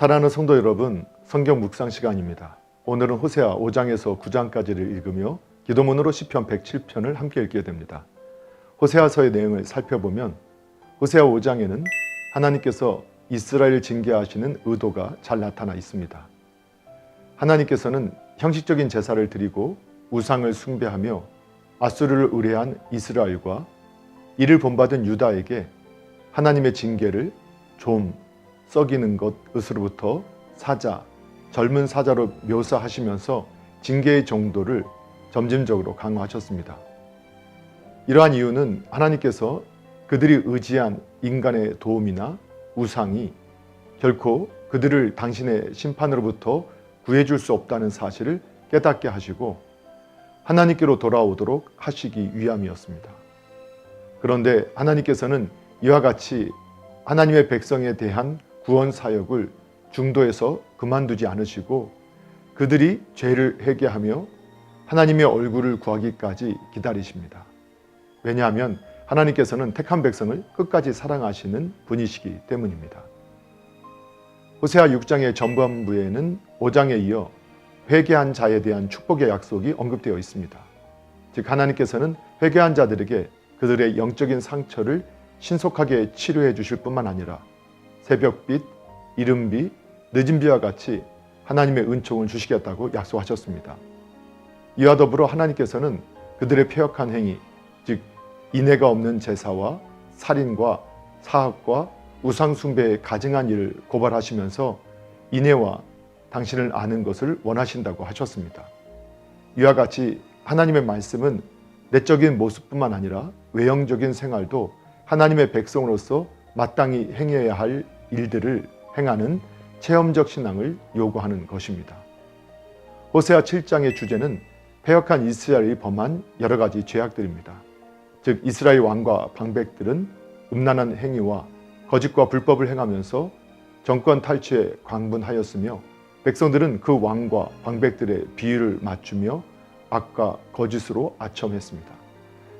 사랑하는 성도 여러분, 성경 묵상 시간입니다. 오늘은 호세아 5장에서 9장까지를 읽으며 기도문으로 시편 107편을 함께 읽게 됩니다. 호세아서의 내용을 살펴보면 호세아 5장에는 하나님께서 이스라엘을 징계하시는 의도가 잘 나타나 있습니다. 하나님께서는 형식적인 제사를 드리고 우상을 숭배하며 아수르를 의뢰한 이스라엘과 이를 본받은 유다에게 하나님의 징계를 좀 썩이는 것으로부터 사자, 젊은 사자로 묘사하시면서 징계의 정도를 점진적으로 강화하셨습니다. 이러한 이유는 하나님께서 그들이 의지한 인간의 도움이나 우상이 결코 그들을 당신의 심판으로부터 구해줄 수 없다는 사실을 깨닫게 하시고 하나님께로 돌아오도록 하시기 위함이었습니다. 그런데 하나님께서는 이와 같이 하나님의 백성에 대한 구원 사역을 중도에서 그만두지 않으시고 그들이 죄를 회개하며 하나님의 얼굴을 구하기까지 기다리십니다. 왜냐하면 하나님께서는 택한 백성을 끝까지 사랑하시는 분이시기 때문입니다. 호세아 6장의 전반부에는 5장에 이어 회개한 자에 대한 축복의 약속이 언급되어 있습니다. 즉 하나님께서는 회개한 자들에게 그들의 영적인 상처를 신속하게 치료해 주실 뿐만 아니라 새벽빛, 이른비, 늦은비와 같이 하나님의 은총을 주시겠다고 약속하셨습니다. 이와 더불어 하나님께서는 그들의 패역한 행위, 즉 인애가 없는 제사와 살인과 사악과 우상숭배에 가증한 일을 고발하시면서 인애와 당신을 아는 것을 원하신다고 하셨습니다. 이와 같이 하나님의 말씀은 내적인 모습뿐만 아니라 외형적인 생활도 하나님의 백성으로서 마땅히 행해야 할 일들을 행하는 체험적 신앙을 요구하는 것입니다. 호세아 7장의 주제는 패역한 이스라엘이 범한 여러 가지 죄악들입니다. 즉 이스라엘 왕과 방백들은 음란한 행위와 거짓과 불법을 행하면서 정권 탈취에 광분하였으며 백성들은 그 왕과 방백들의 비유를 맞추며 악과 거짓으로 아첨했습니다.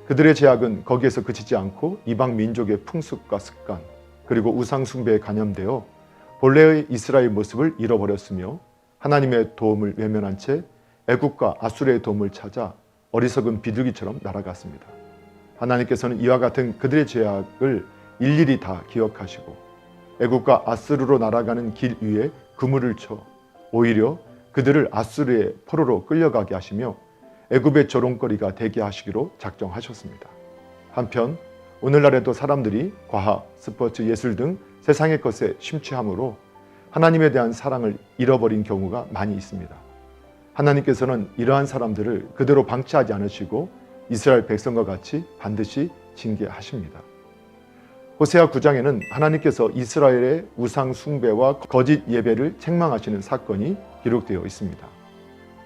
그들의 죄악은 거기에서 그치지 않고 이방 민족의 풍습과 습관 그리고 우상 숭배에 간염되어 본래의 이스라엘 모습을 잃어버렸으며 하나님의 도움을 외면한 채 애국과 아수르의 도움을 찾아 어리석은 비둘기처럼 날아갔습니다. 하나님께서는 이와 같은 그들의 죄악을 일일이 다 기억하시고 애국과 아수르로 날아가는 길 위에 그물을 쳐 오히려 그들을 아수르의 포로로 끌려가게 하시며 애굽의 조롱거리가 되게 하시기로 작정하셨습니다. 한편 오늘날에도 사람들이 과학, 스포츠, 예술 등 세상의 것에 심취함으로 하나님에 대한 사랑을 잃어버린 경우가 많이 있습니다. 하나님께서는 이러한 사람들을 그대로 방치하지 않으시고 이스라엘 백성과 같이 반드시 징계하십니다. 호세아 9장에는 하나님께서 이스라엘의 우상 숭배와 거짓 예배를 책망하시는 사건이 기록되어 있습니다.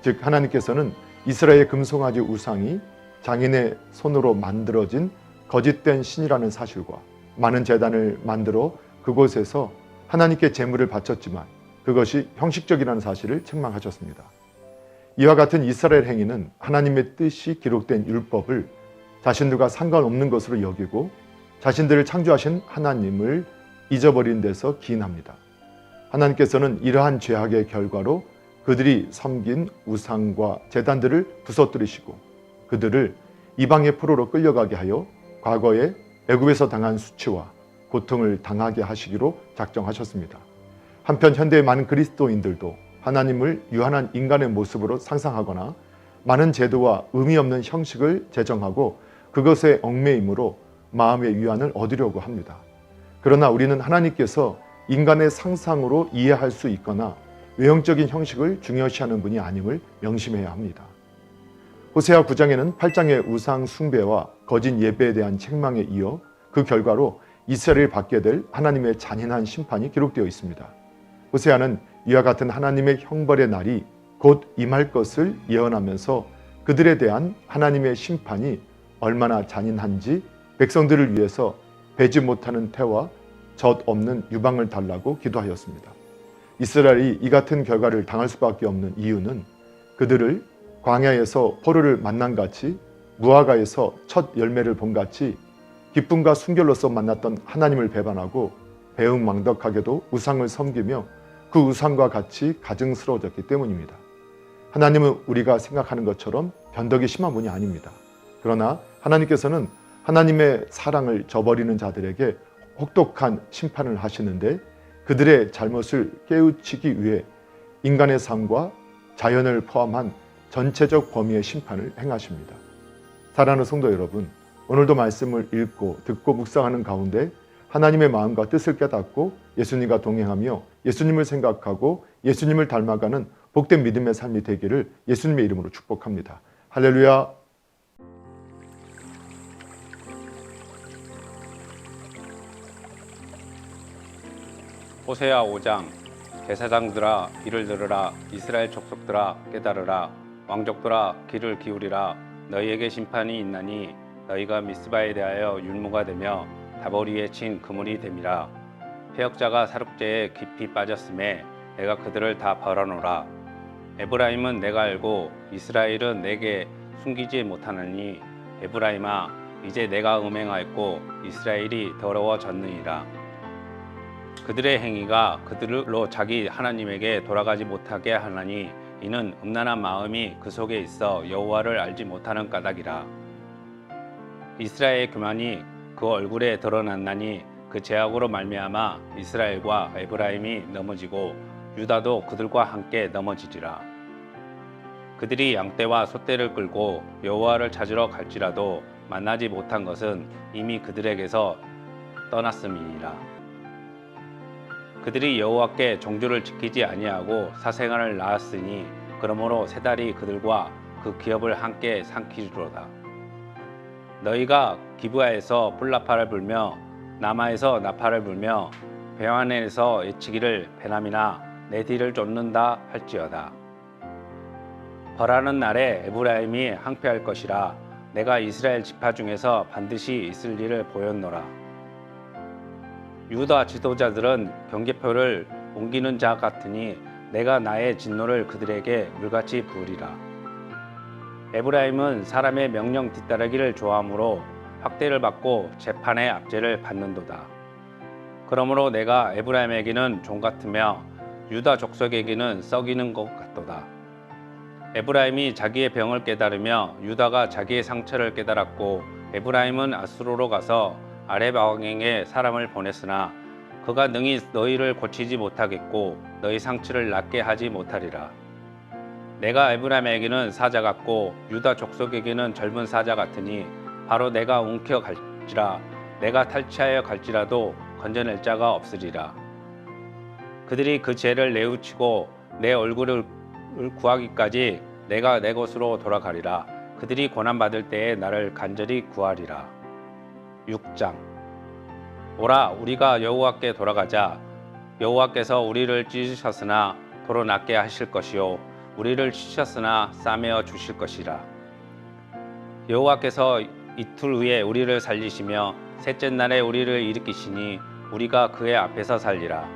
즉 하나님께서는 이스라엘의 금송아지 우상이 장인의 손으로 만들어진 거짓된 신이라는 사실과 많은 제단을 만들어 그곳에서 하나님께 제물을 바쳤지만 그것이 형식적이라는 사실을 책망하셨습니다. 이와 같은 이스라엘 행위는 하나님의 뜻이 기록된 율법을 자신들과 상관없는 것으로 여기고 자신들을 창조하신 하나님을 잊어버린 데서 기인합니다. 하나님께서는 이러한 죄악의 결과로 그들이 섬긴 우상과 제단들을 부서뜨리시고 그들을 이방의 포로로 끌려가게 하여 과거에 애굽에서 당한 수치와 고통을 당하게 하시기로 작정하셨습니다. 한편 현대의 많은 그리스도인들도 하나님을 유한한 인간의 모습으로 상상하거나 많은 제도와 의미 없는 형식을 제정하고 그것에 얽매임으로 마음의 위안을 얻으려고 합니다. 그러나 우리는 하나님께서 인간의 상상으로 이해할 수 있거나 외형적인 형식을 중요시하는 분이 아님을 명심해야 합니다. 호세아 9장에는 8장의 우상 숭배와 거짓 예배에 대한 책망에 이어 그 결과로 이스라엘이 받게 될 하나님의 잔인한 심판이 기록되어 있습니다. 호세아는 이와 같은 하나님의 형벌의 날이 곧 임할 것을 예언하면서 그들에 대한 하나님의 심판이 얼마나 잔인한지 백성들을 위해서 배지 못하는 태와 젖 없는 유방을 달라고 기도하였습니다. 이스라엘이 이 같은 결과를 당할 수밖에 없는 이유는 그들을 광야에서 포로를 만난 같이 무화과에서 첫 열매를 본 같이 기쁨과 순결로서 만났던 하나님을 배반하고 배은망덕하게도 우상을 섬기며 그 우상과 같이 가증스러워졌기 때문입니다. 하나님은 우리가 생각하는 것처럼 변덕이 심한 분이 아닙니다. 그러나 하나님께서는 하나님의 사랑을 저버리는 자들에게 혹독한 심판을 하시는데 그들의 잘못을 깨우치기 위해 인간의 삶과 자연을 포함한 전체적 범위의 심판을 행하십니다. 사랑하는 성도 여러분, 오늘도 말씀을 읽고 듣고 묵상하는 가운데 하나님의 마음과 뜻을 깨닫고 예수님과 동행하며 예수님을 생각하고 예수님을 닮아가는 복된 믿음의 삶이 되기를 예수님의 이름으로 축복합니다. 할렐루야. 호세아 5장. 제사장들아 이를 들으라. 이스라엘 족속들아 깨달으라. 왕족들아 귀를 기울이라. 너희에게 심판이 있나니 너희가 미스바에 대하여 율무가 되며 다보리에 친 그물이 됨이라. 패역자가 사륙제에 깊이 빠졌음에 내가 그들을 다 벌어놓으라. 에브라임은 내가 알고 이스라엘은 내게 숨기지 못하느니 에브라임아 이제 내가 음행하였고 이스라엘이 더러워졌느니라. 그들의 행위가 그들로 자기 하나님에게 돌아가지 못하게 하나니 이는 음란한 마음이 그 속에 있어 여호와를 알지 못하는 까닭이라. 이스라엘의 교만이 그 얼굴에 드러났나니 그 죄악으로 말미암아 이스라엘과 에브라임이 넘어지고 유다도 그들과 함께 넘어지리라. 그들이 양떼와 소떼를 끌고 여호와를 찾으러 갈지라도 만나지 못한 것은 이미 그들에게서 떠났음이니라. 그들이 여호와께 종주를 지키지 아니하고 사생활을 낳았으니 그러므로 세 달이 그들과 그 기업을 함께 삼키리로다. 너희가 기브아에서 불나팔을 불며 라마에서 나팔을 불며 베완에서 외치기를 베람이나 내 뒤를 쫓는다 할지어다. 벌하는 날에 에브라임이 항폐할 것이라. 내가 이스라엘 지파 중에서 반드시 있을 일을 보였노라. 유다 지도자들은 경계표를 옮기는 자 같으니 내가 나의 진노를 그들에게 물같이 부으리라. 에브라임은 사람의 명령 뒤따르기를 좋아하므로 학대를 받고 재판의 압제를 받는도다. 그러므로 내가 에브라임에게는 종 같으며 유다 족속에게는 썩이는 것 같도다. 에브라임이 자기의 병을 깨달으며 유다가 자기의 상처를 깨달았고 에브라임은 아수르로 가서 아렙 왕에게 사람을 보냈으나 그가 능히 너희를 고치지 못하겠고 너희 상처를 낫게 하지 못하리라. 내가 에브라임에게는 사자 같고 유다 족속에게는 젊은 사자 같으니 바로 내가 움켜 갈지라. 내가 탈취하여 갈지라도 건져낼 자가 없으리라. 그들이 그 죄를 뉘우치고 내 얼굴을 구하기까지 내가 내 곳으로 돌아가리라. 그들이 고난받을 때에 나를 간절히 구하리라. 6장. 오라 우리가 여호와께 돌아가자. 여호와께서 우리를 찢으셨으나 도로 낫게 하실 것이요 우리를 치셨으나 싸매어 주실 것이라. 여호와께서 이틀 후에 우리를 살리시며 셋째 날에 우리를 일으키시니 우리가 그의 앞에서 살리라.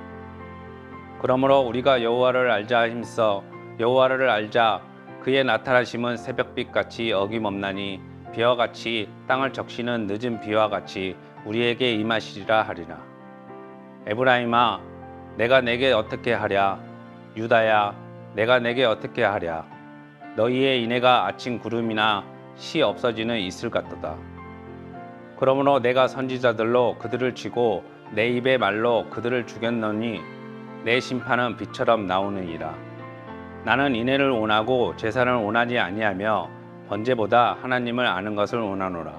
그러므로 우리가 여호와를 알자 힘써 여호와를 알자. 그의 나타나심은 새벽빛같이 어김없나니 비와 같이 땅을 적시는 늦은 비와 같이 우리에게 임하시리라 하리라. 에브라임아 내가 내게 어떻게 하랴. 유다야 내가 내게 어떻게 하랴. 너희의 인애가 아침 구름이나 시 없어지는 이슬 같도다. 그러므로 내가 선지자들로 그들을 치고 내 입의 말로 그들을 죽였노니 내 심판은 빛처럼 나오느니라. 나는 인애를 원하고 제사를 원하지 아니하며 번제보다 하나님을 아는 것을 원하노라.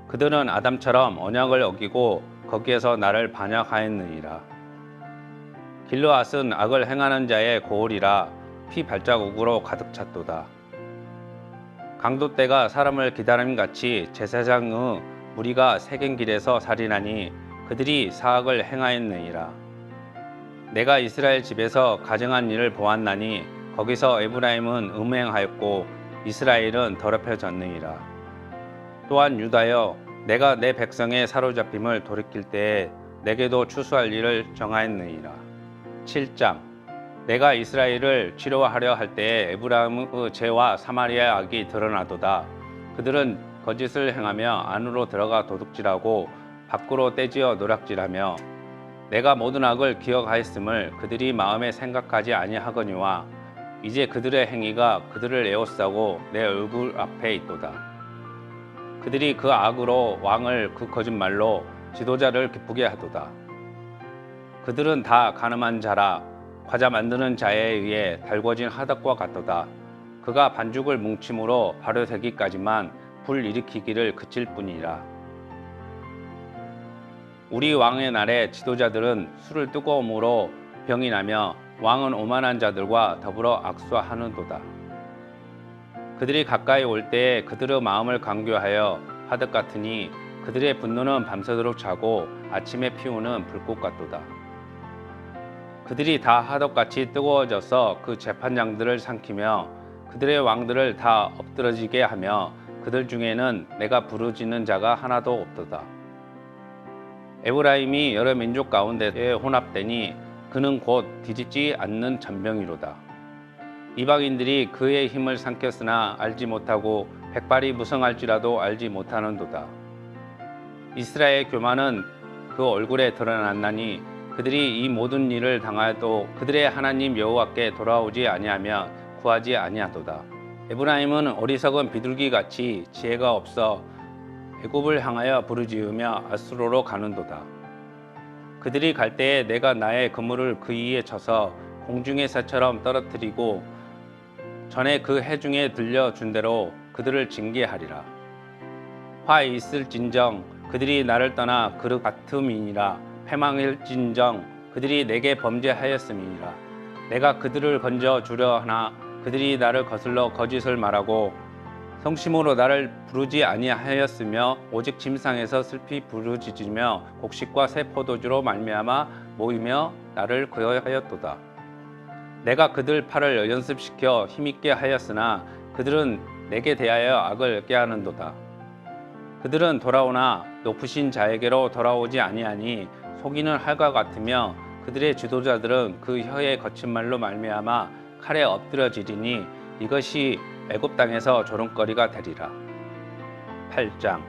그들은 아담처럼 언약을 어기고 거기에서 나를 반역하였느니라. 길르앗은 악을 행하는 자의 고을이라. 피 발자국으로 가득 찼도다. 강도 때가 사람을 기다림같이 제사장의 무리가 세겜길에서 살인하니 그들이 사악을 행하였느니라. 내가 이스라엘 집에서 가증한 일을 보았나니 거기서 에브라임은 음행하였고 이스라엘은 더럽혀졌느니라. 또한 유다여 내가 내 백성의 사로잡힘을 돌이킬 때에 내게도 추수할 일을 정하였느니라. 7장. 내가 이스라엘을 치료하려 할 때에 에브라임의 죄와 사마리아의 악이 드러나도다. 그들은 거짓을 행하며 안으로 들어가 도둑질하고 밖으로 떼지어 노략질하며 내가 모든 악을 기억하였음을 그들이 마음에 생각하지 아니하거니와 이제 그들의 행위가 그들을 에워싸고 내 얼굴 앞에 있도다. 그들이 그 악으로 왕을 그 거짓말로 지도자를 기쁘게 하도다. 그들은 다 가늠한 자라 과자 만드는 자에 의해 달궈진 하덕과 같도다. 그가 반죽을 뭉침으로 발효되기까지만 불 일으키기를 그칠 뿐이라. 우리 왕의 날에 지도자들은 술을 뜨거움으로 병이 나며 왕은 오만한 자들과 더불어 악수하는도다. 그들이 가까이 올 때에 그들의 마음을 강교하여 화덕 같으니 그들의 분노는 밤새도록 자고 아침에 피우는 불꽃 같도다. 그들이 다 하덕같이 뜨거워져서 그 재판장들을 삼키며 그들의 왕들을 다 엎드러지게 하며 그들 중에는 내가 부르짖는 자가 하나도 없도다. 에브라임이 여러 민족 가운데에 혼합되니 그는 곧 뒤집지 않는 잔병이로다. 이방인들이 그의 힘을 삼켰으나 알지 못하고 백발이 무성할지라도 알지 못하는도다. 이스라엘 교만은 그 얼굴에 드러났나니 그들이 이 모든 일을 당하여도 그들의 하나님 여호와께 돌아오지 아니하며 구하지 아니하도다. 에브라임은 어리석은 비둘기같이 지혜가 없어 애굽을 향하여 부르짖으며 아수르로 가는도다. 그들이 갈 때에 내가 나의 그물을 그 위에 쳐서 공중의 새처럼 떨어뜨리고 전에 그 해중에 들려준 대로 그들을 징계하리라. 화 있을진정 그들이 나를 떠나 그릇 같음이니라. 패망일진정 그들이 내게 범죄하였음이니라. 내가 그들을 건져 주려 하나 그들이 나를 거슬러 거짓을 말하고 성심으로 나를 부르지 아니하였으며 오직 침상에서 슬피 부르짖으며 곡식과 새 포도주로 말미암아 모이며 나를 거여하였도다. 내가 그들 팔을 연습시켜 힘있게 하였으나 그들은 내게 대하여 악을 꾀하는도다. 그들은 돌아오나 높으신 자에게로 돌아오지 아니하니 속이는 활과 같으며 그들의 지도자들은 그 혀의 거친 말로 말미암아 칼에 엎드려지리니 이것이 애굽 땅에서 조롱거리가 되리라. 8장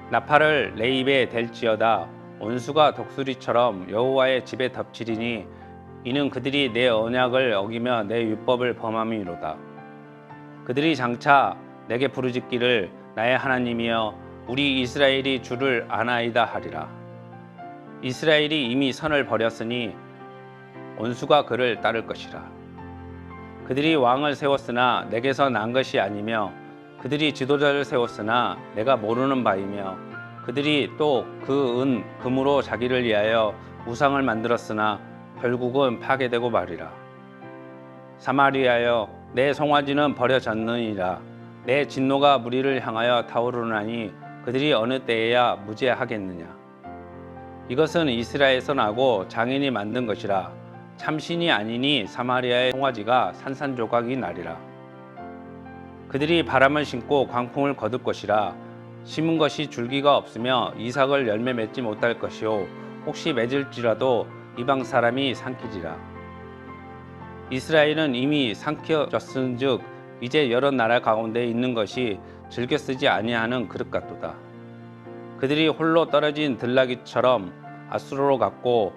나팔을 내 입에 댈지어다. 온수가 독수리처럼 여호와의 집에 덮치리니 이는 그들이 내 언약을 어기며 내 율법을 범함이로다. 그들이 장차 내게 부르짖기를 나의 하나님이여 우리 이스라엘이 주를 아나이다 하리라. 이스라엘이 이미 선을 버렸으니 온수가 그를 따를 것이라. 그들이 왕을 세웠으나 내게서 난 것이 아니며 그들이 지도자를 세웠으나 내가 모르는 바이며 그들이 또 그 은 금으로 자기를 위하여 우상을 만들었으나 결국은 파괴되고 말이라. 사마리아여 내 송아지는 버려졌느니라. 내 진노가 무리를 향하여 타오르나니 그들이 어느 때에야 무죄하겠느냐. 이것은 이스라엘에서 나고 장인이 만든 것이라. 참신이 아니니 사마리아의 송아지가 산산조각이 나리라. 그들이 바람을 심고 광풍을 거둘 것이라. 심은 것이 줄기가 없으며 이삭을 열매 맺지 못할 것이요 혹시 맺을지라도 이방 사람이 삼키지라. 이스라엘은 이미 삼켜졌은즉 이제 여러 나라 가운데 있는 것이 즐겨 쓰지 아니하는 그릇 같도다. 그들이 홀로 떨어진 들나귀처럼 아수르로 갔고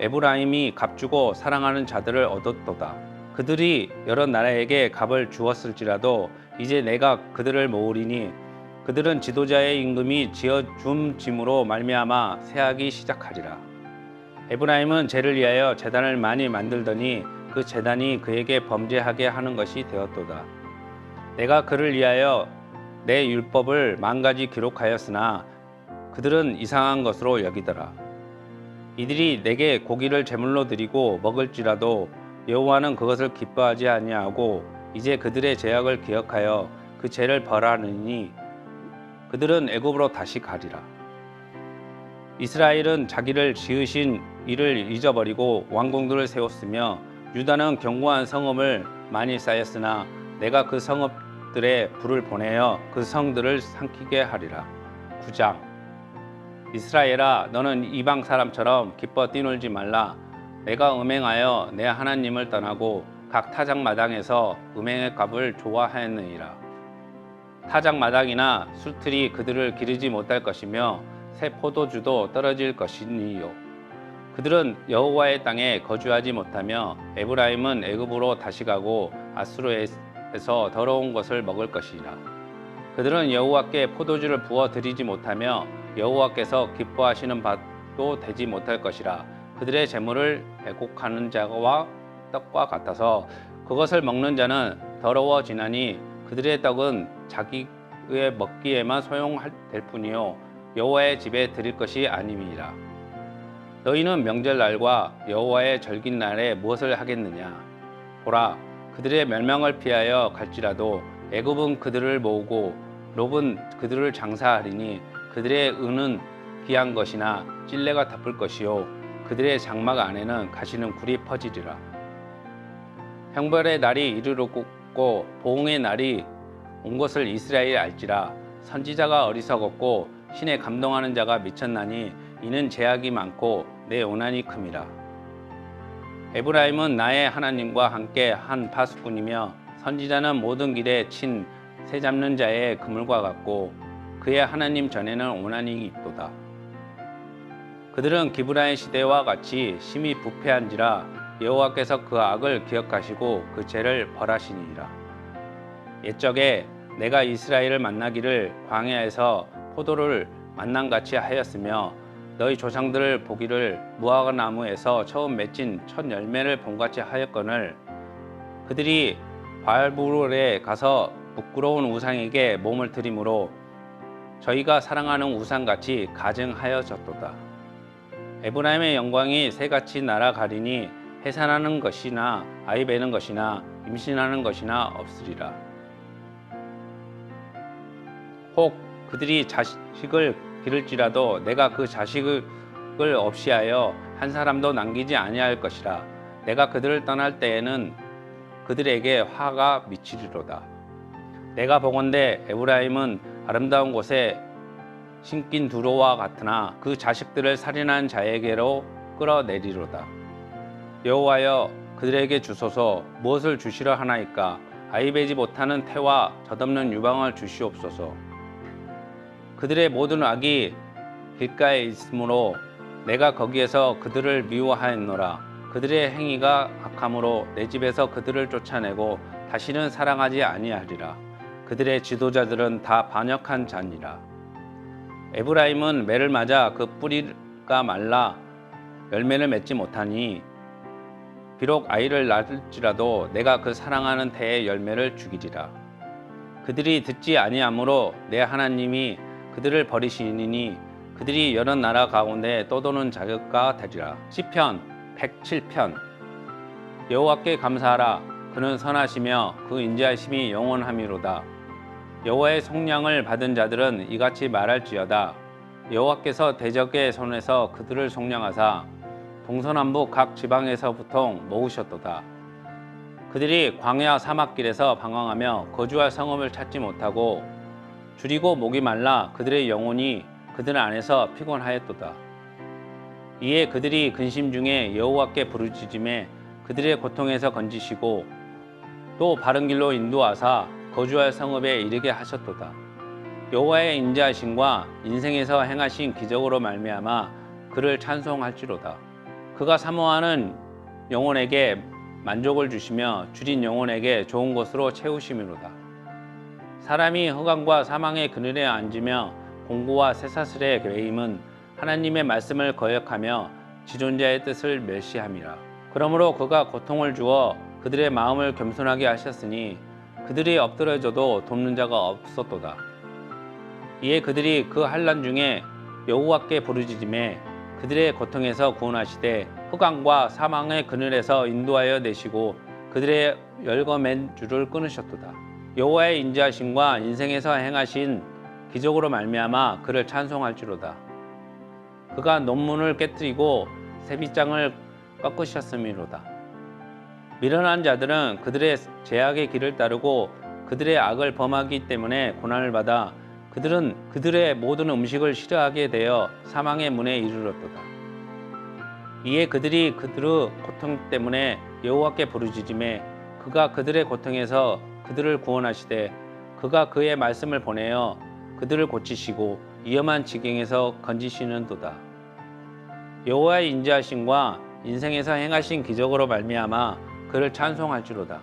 에브라임이 값주고 사랑하는 자들을 얻었도다. 그들이 여러 나라에게 값을 주었을지라도 이제 내가 그들을 모으리니 그들은 지도자의 임금이 지어준 짐으로 말미암아 세하기 시작하리라. 에브라임은 죄를 위하여 제단을 많이 만들더니 그 제단이 그에게 범죄하게 하는 것이 되었도다. 내가 그를 위하여 내 율법을 만가지 기록하였으나 그들은 이상한 것으로 여기더라. 이들이 내게 고기를 제물로 드리고 먹을지라도 여호와는 그것을 기뻐하지 아니하고 이제 그들의 죄악을 기억하여 그 죄를 벌하느니 그들은 애굽으로 다시 가리라. 이스라엘은 자기를 지으신 이를 잊어버리고 왕궁들을 세웠으며 유다는 견고한 성읍을 많이 쌓였으나 내가 그 성읍들에 불을 보내어 그 성들을 삼키게 하리라. 9장 이스라엘아 너는 이방 사람처럼 기뻐 뛰놀지 말라. 내가 음행하여 내 하나님을 떠나고 각 타작마당에서 음행의 값을 좋아하였느니라. 타작마당이나 술틀이 그들을 기르지 못할 것이며 새 포도주도 떨어질 것이니요. 그들은 여호와의 땅에 거주하지 못하며 에브라임은 애굽으로 다시 가고 아수르에서 더러운 것을 먹을 것이라. 그들은 여호와께 포도주를 부어 드리지 못하며 여호와께서 기뻐하시는 바도 되지 못할 것이라. 그들의 재물을 애곡하는 자와 떡과 같아서 그것을 먹는 자는 더러워지나니 그들의 떡은 자기의 먹기에만 소용될 뿐이요 여호와의 집에 드릴 것이 아님이라. 너희는 명절날과 여호와의 절깃날에 무엇을 하겠느냐? 보라, 그들의 멸망을 피하여 갈지라도 애굽은 그들을 모으고 롭은 그들을 장사하리니 그들의 은은 귀한 것이나 찔레가 덮을 것이요 그들의 장막 안에는 가시는 굴이 퍼지리라. 형벌의 날이 이르렀고 보응의 날이 온 것을 이스라엘이 알지라. 선지자가 어리석었고 신에 감동하는 자가 미쳤나니 이는 제약이 많고 내 원한이 큼이라. 에브라임은 나의 하나님과 함께 한 파수꾼이며 선지자는 모든 길에 친 새 잡는 자의 그물과 같고 그의 하나님 전에는 원한이 있도다. 그들은 기브라의 시대와 같이 심히 부패한지라 여호와께서 그 악을 기억하시고 그 죄를 벌하시니라. 옛적에 내가 이스라엘을 만나기를 광야에서 포도를 만남같이 하였으며 너희 조상들을 보기를 무화과 나무에서 처음 맺힌 첫 열매를 본같이 하였거늘 그들이 바알부롤에 가서 부끄러운 우상에게 몸을 들이므로 저희가 사랑하는 우상같이 가증하여졌도다. 에브라임의 영광이 새같이 날아가리니 해산하는 것이나 아이 베는 것이나 임신하는 것이나 없으리라. 혹 그들이 자식을 기를지라도 내가 그 자식을 없이하여 한 사람도 남기지 아니할 것이라. 내가 그들을 떠날 때에는 그들에게 화가 미치리로다. 내가 보건대 에브라임은 아름다운 곳에 심긴 두로와 같으나 그 자식들을 살인한 자에게로 끌어내리로다. 여호와여 그들에게 주소서. 무엇을 주시려 하나이까? 아이 베지 못하는 태와 젖없는 유방을 주시옵소서. 그들의 모든 악이 길가에 있으므로 내가 거기에서 그들을 미워하였노라. 그들의 행위가 악함으로 내 집에서 그들을 쫓아내고 다시는 사랑하지 아니하리라. 그들의 지도자들은 다 반역한 자니라. 에브라임은 매를 맞아 그 뿌리가 말라 열매를 맺지 못하니 비록 아이를 낳을지라도 내가 그 사랑하는 태의 열매를 죽이리라. 그들이 듣지 아니하므로 내 하나님이 그들을 버리시니 그들이 여러 나라 가운데 떠도는 자가 되리라. 시편 107편. 여호와께 감사하라. 그는 선하시며 그 인자하심이 영원함이로다. 여호와의 속량을 받은 자들은 이같이 말할지어다. 여호와께서 대적의 손에서 그들을 속량하사 동서남북 각 지방에서부터 모으셨도다. 그들이 광야 사막길에서 방황하며 거주할 성읍을 찾지 못하고 줄이고 목이 말라 그들의 영혼이 그들 안에서 피곤하였도다. 이에 그들이 근심 중에 여호와께 부르짖음에 그들의 고통에서 건지시고 또 바른 길로 인도하사 거주할 성읍에 이르게 하셨도다. 여호와의 인자하심과 인생에서 행하신 기적으로 말미암아 그를 찬송할지로다. 그가 사모하는 영혼에게 만족을 주시며 줄인 영혼에게 좋은 것으로 채우심이로다. 사람이 흑암과 사망의 그늘에 앉으며 공고와 쇠사슬의 외임은 하나님의 말씀을 거역하며 지존자의 뜻을 멸시함이라. 그러므로 그가 고통을 주어 그들의 마음을 겸손하게 하셨으니 그들이 엎드려져도 돕는 자가 없었도다. 이에 그들이 그 환난 중에 여호와께 부르짖음에 그들의 고통에서 구원하시되 흑암과 사망의 그늘에서 인도하여 내시고 그들의 열거맨 줄을 끊으셨도다. 여호와의 인자하심과 인생에서 행하신 기적으로 말미암아 그를 찬송할지로다. 그가 논문을 깨뜨리고 새빗장을 꺾으셨음이로다. 미련한 자들은 그들의 죄악의 길을 따르고 그들의 악을 범하기 때문에 고난을 받아 그들은 그들의 모든 음식을 싫어하게 되어 사망의 문에 이르렀도다. 이에 그들이 그들의 고통 때문에 여호와께 부르짖음에 그가 그들의 고통에서 그들을 구원하시되 그가 그의 말씀을 보내어 그들을 고치시고 위험한 지경에서 건지시는도다. 여호와의 인자하심과 인생에서 행하신 기적으로 말미암아 그를 찬송할지로다.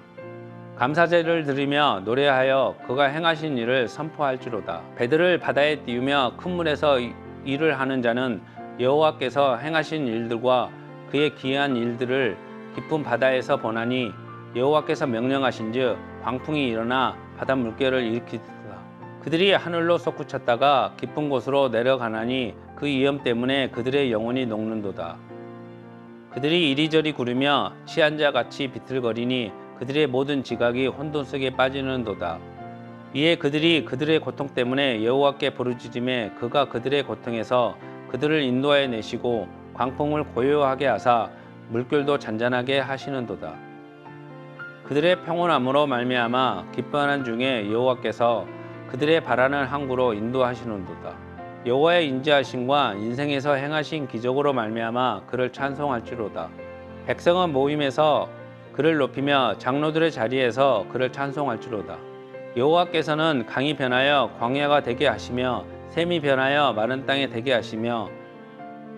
감사제를 드리며 노래하여 그가 행하신 일을 선포할지로다. 배들을 바다에 띄우며 큰 물에서 일을 하는 자는 여호와께서 행하신 일들과 그의 기이한 일들을 깊은 바다에서 보나니 여호와께서 명령하신즉 광풍이 일어나 바다 물결을 일으키도다. 그들이 하늘로 솟구쳤다가 깊은 곳으로 내려가나니 그 위험 때문에 그들의 영혼이 녹는도다. 그들이 이리저리 구르며 취한 자 같이 비틀거리니 그들의 모든 지각이 혼돈 속에 빠지는도다. 이에 그들이 그들의 고통 때문에 여호와께 부르짖음에 그가 그들의 고통에서 그들을 인도하여 내시고 광풍을 고요하게 하사 물결도 잔잔하게 하시는도다. 그들의 평온함으로 말미암아 기뻐하는 중에 여호와께서 그들의 바라는 항구로 인도하시는도다. 여호와의 인자하심과 인생에서 행하신 기적으로 말미암아 그를 찬송할지로다. 백성은 모임에서 그를 높이며 장로들의 자리에서 그를 찬송할지로다. 여호와께서는 강이 변하여 광야가 되게 하시며 샘이 변하여 마른 땅에 되게 하시며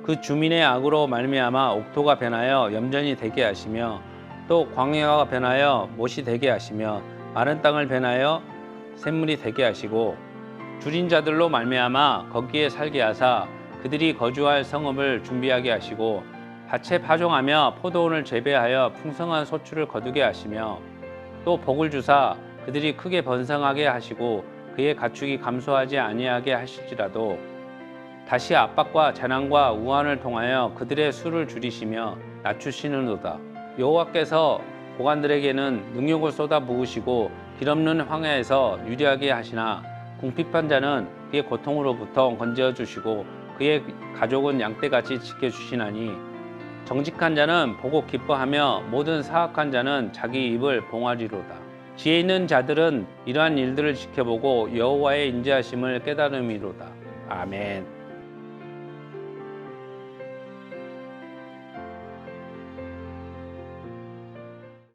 그 주민의 악으로 말미암아 옥토가 변하여 염전이 되게 하시며 또 광야가 변하여 못이 되게 하시며 마른 땅을 변하여 샘물이 되게 하시고 줄인 자들로 말미암아 거기에 살게 하사 그들이 거주할 성읍을 준비하게 하시고 밭에 파종하며 포도원을 재배하여 풍성한 소출을 거두게 하시며 또 복을 주사 그들이 크게 번성하게 하시고 그의 가축이 감소하지 아니하게 하실지라도 다시 압박과 재난과 우환을 통하여 그들의 수를 줄이시며 낮추시는도다. 여호와께서 고관들에게는 능욕을 쏟아 부으시고 길없는 황야에서 유리하게 하시나 궁핍한 자는 그의 고통으로부터 건져 주시고 그의 가족은 양떼같이 지켜주시나니 정직한 자는 보고 기뻐하며 모든 사악한 자는 자기 입을 봉하리로다. 지혜 있는 자들은 이러한 일들을 지켜보고 여호와의 인자하심을 깨달음이로다. 아멘.